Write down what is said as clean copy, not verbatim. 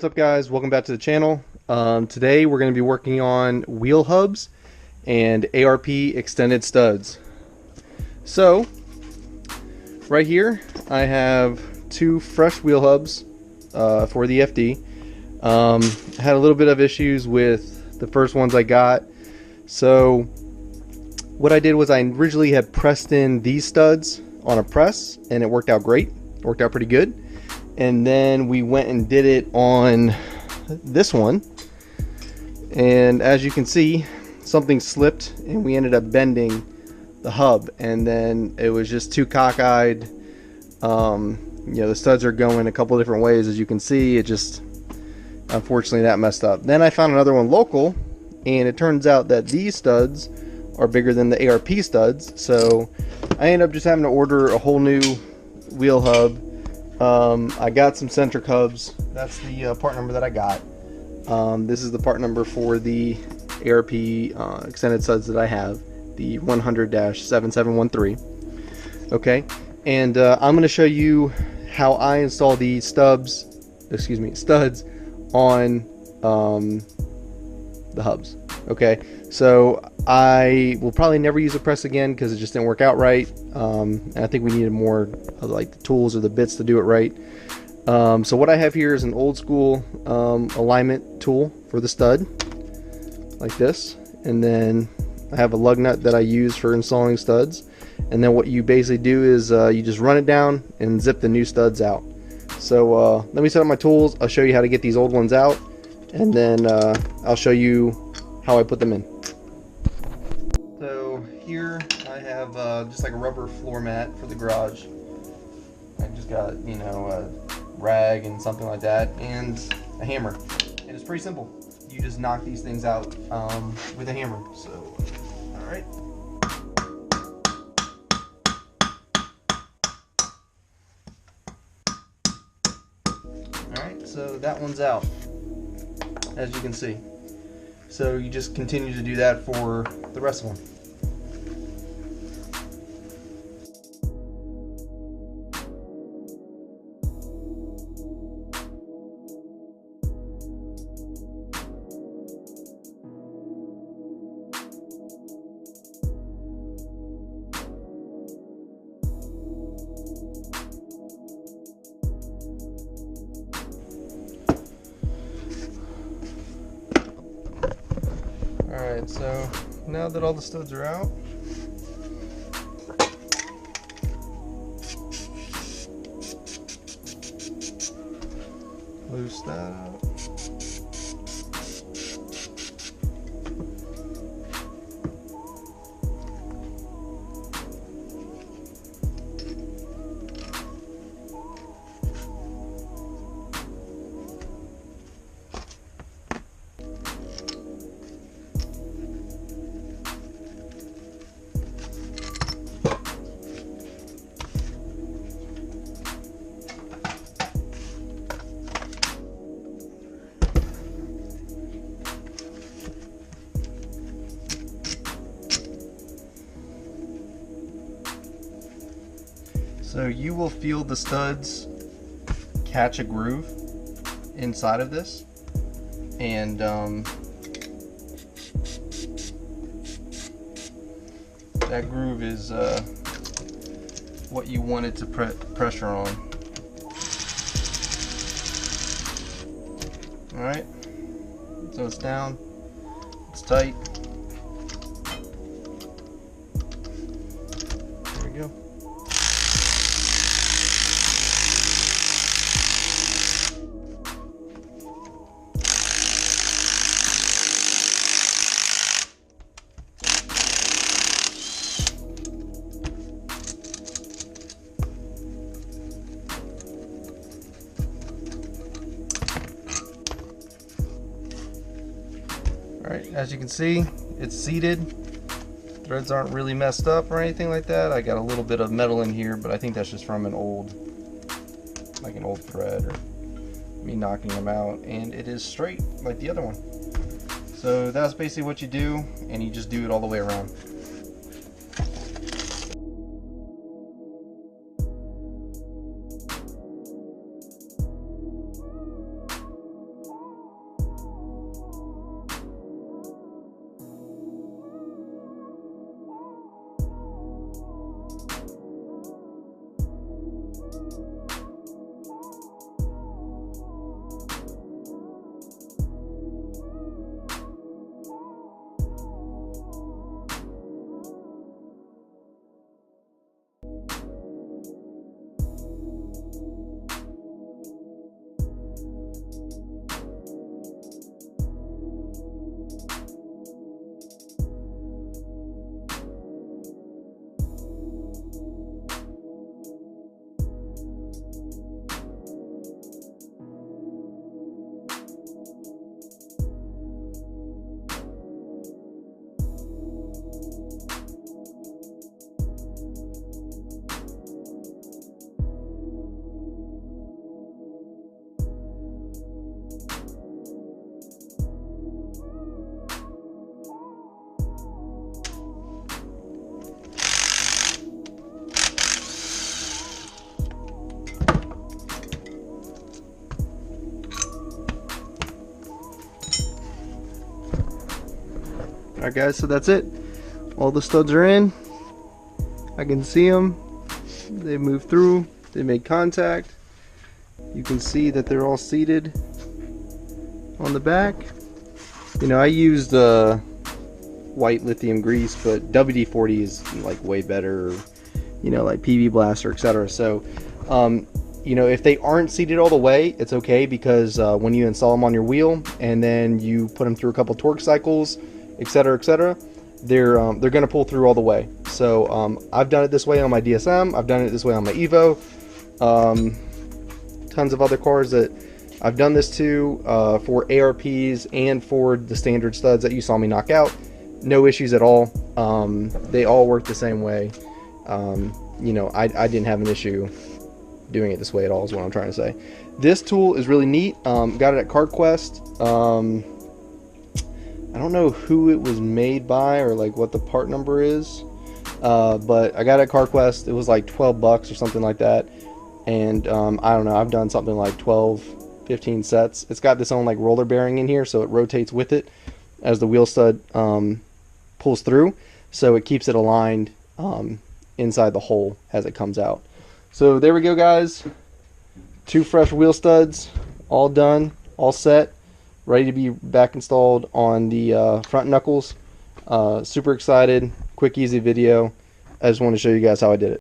up, guys? Welcome back to the channel. Today we're going to be working on wheel hubs and ARP extended studs. So right here I have two fresh wheel hubs for the FD. Had a little bit of issues with the first ones I got. So what I did was I originally had pressed in these studs on a press and it worked out great. It worked out pretty good. And then we went and did it on this one, and as you can see, something slipped and we ended up bending the hub, and then it was just too cockeyed. You know, the studs are going a couple different ways, as you can see. It just, unfortunately, that messed up. Then I found another one local, and it turns out that these studs are bigger than the ARP studs, so I ended up just having to order a whole new wheel hub. I got some centric hubs. That's the part number that I got. This is the part number for the ARP extended studs that I have, the 100-7713. Okay, and I'm going to show you how I install the studs on the hubs. Okay, so I will probably never use a press again because it just didn't work out right. And I think we needed more like the tools or the bits to do it right. So what I have here is an old school alignment tool for the stud, like this. And then I have a lug nut that I use for installing studs. And then what you basically do is you just run it down and zip the new studs out. So let me set up my tools. I'll show you how to get these old ones out, and then I'll show you how I put them in. So here I have just like a rubber floor mat for the garage. I just got, you know, a rag and something like that, and a hammer. And it's pretty simple. You just knock these things out with a hammer. So, all right. All right, so that one's out, as you can see. So you just continue to do that for the rest of them. Alright, so now that all the studs are out, loose that out. So you will feel the studs catch a groove inside of this, and that groove is what you want it to pressure on. Alright, so it's down, it's tight. There we go. Alright, as you can see, it's seated. Threads aren't really messed up or anything like that. I got a little bit of metal in here, but I think that's just from an old thread or me knocking them out, and it is straight like the other one. So that's basically what you do, and you just do it all the way around. Alright guys, so that's it. All the studs are in. I can see them. They move through. They make contact. You can see that they're all seated on the back. You know, I used white lithium grease, but WD-40 is like way better, you know, like PB Blaster, etc. So you know, if they aren't seated all the way, it's okay, because when you install them on your wheel and then you put them through a couple torque cycles, etc., they're going to pull through all the way. So I've done it this way on my DSM. I've done it this way on my Evo. Tons of other cars that I've done this to, for ARPs and for the standard studs that you saw me knock out. No issues at all. They all work the same way. You know, I didn't have an issue doing it this way at all, is what I'm trying to say. This tool is really neat. Got it at CarQuest. I don't know who it was made by or like what the part number is, but I got it at CarQuest. It was like 12 bucks or something like that. And I don't know, I've done something like 12-15 sets. It's got this own like roller bearing in here, so it rotates with it as the wheel stud pulls through, so it keeps it aligned inside the hole as it comes out. So there we go guys, 2 fresh wheel studs, all done, all set, ready to be back installed on the front knuckles. Super excited, quick easy video. I just want to show you guys how I did it.